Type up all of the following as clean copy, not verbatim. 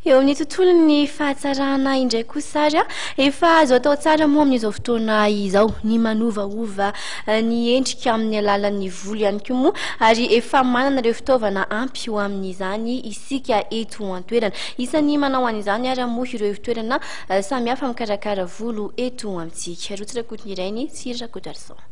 Eo amin'ny tontolon'ny fahatsarana indray koa sary efa azo atao tsara moa amin'izao fotoana izao ny manovaova ny endrika amin'ny alalan'ny volo ihany koa moa ary efa manana ireo fitaovana ampy ho amin'izany isika eto an-toerana. Isan'ny manao an'izany ary moa ireo fitoerana samihafa mikarakara volo eto amintsika. Rotsy Rakotony irainy sy Rakotoarison.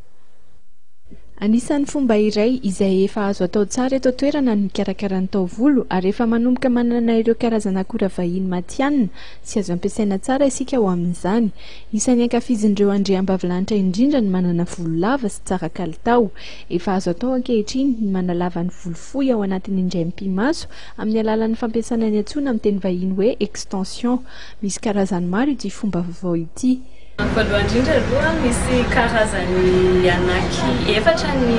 Anisan'ny fomba iray izay efa azo atao tsara eto toerana ny mikarakara taovolo ary efa manomboka manana ireo karazana akora vahiny matianina sy azo ampiasaina tsara isika ho amin'izany. Isan'ny ankafizin'ireo andriambavilanitra indrindra ny manana volo lava sy tsara kalitao. Efa azo atao ankehitriny ny manalava ny volo fohy ao anatin'ny indray mpimaso amin'ny alalan'ny fampiasana ny antsoina amin'ny teny vahiny hoe extension. Misy karazany maro ity fomba vaovao ity. Voalohany indrindra aloha misy karazany anaky efatra ny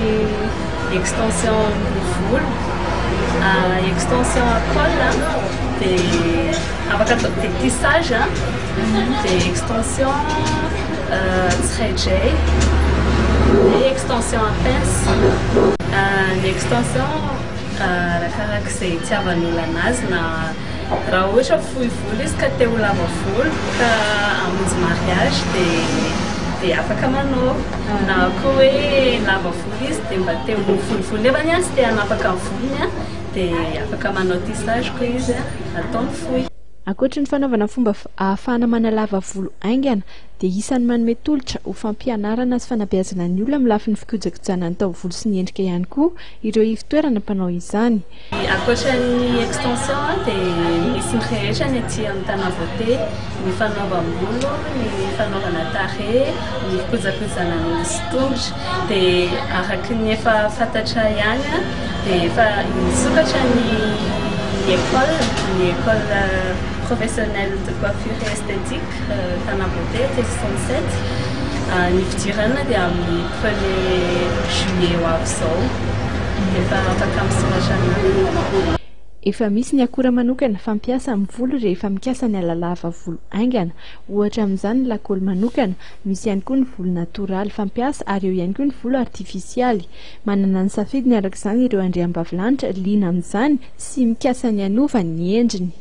extension volo. Extension à col dia afaka atao dia tissage dia extension tiraidray dia extension à pince. Ny extension arakarak'izay itiavan'olona anazy na raha ohatra fohy volo izy ka te ho lava volo ka hamonjy mariage dia afaka manao na koa hoe lava volo izy dia mba te ho fohifohy nefa ny tsy te hanapaka ny volony dia afaka manao tissage koa izy ataony fohy. Ankoatra ny fanaovana fomba ahafahana manalava volo aingana dia isan'ny manome tolotra ho fampianarana sy fanabeazana ny olona amin'ny lafin'ny fikojakojana ny taovolo sy ny endrika ihany koa ireo ivon-toerana mpanao izany. Ankoatra ny extension dia misy ny rehetra ny aty amin'ny tanavote, ny fanaovam-bolo, ny fanaovana tarehy, ny fikojakojana ny sy-tongotra dia araky ny efa fantatra ihany dia efa misokatra ny école professionnelle de coiffure et esthétique Tanavote T67. Ny fidirana dia amin'ny 1er juillet ho avy izao. Efa afaka misoratra ny efa misy ny akora manokana fampiasa amin'ny volo rehefa mikasa ny alalava volo aingana. Ohatra amin'izany ny lakôly manokana, misy ihany koa ny volo natoraly fampiasa ary eo ihany koa ny volo artifisialy. Manana ny safidiny arak'izany ireo andriambavilanitra liana amin'izany sy mikasa ny anova ny endriny.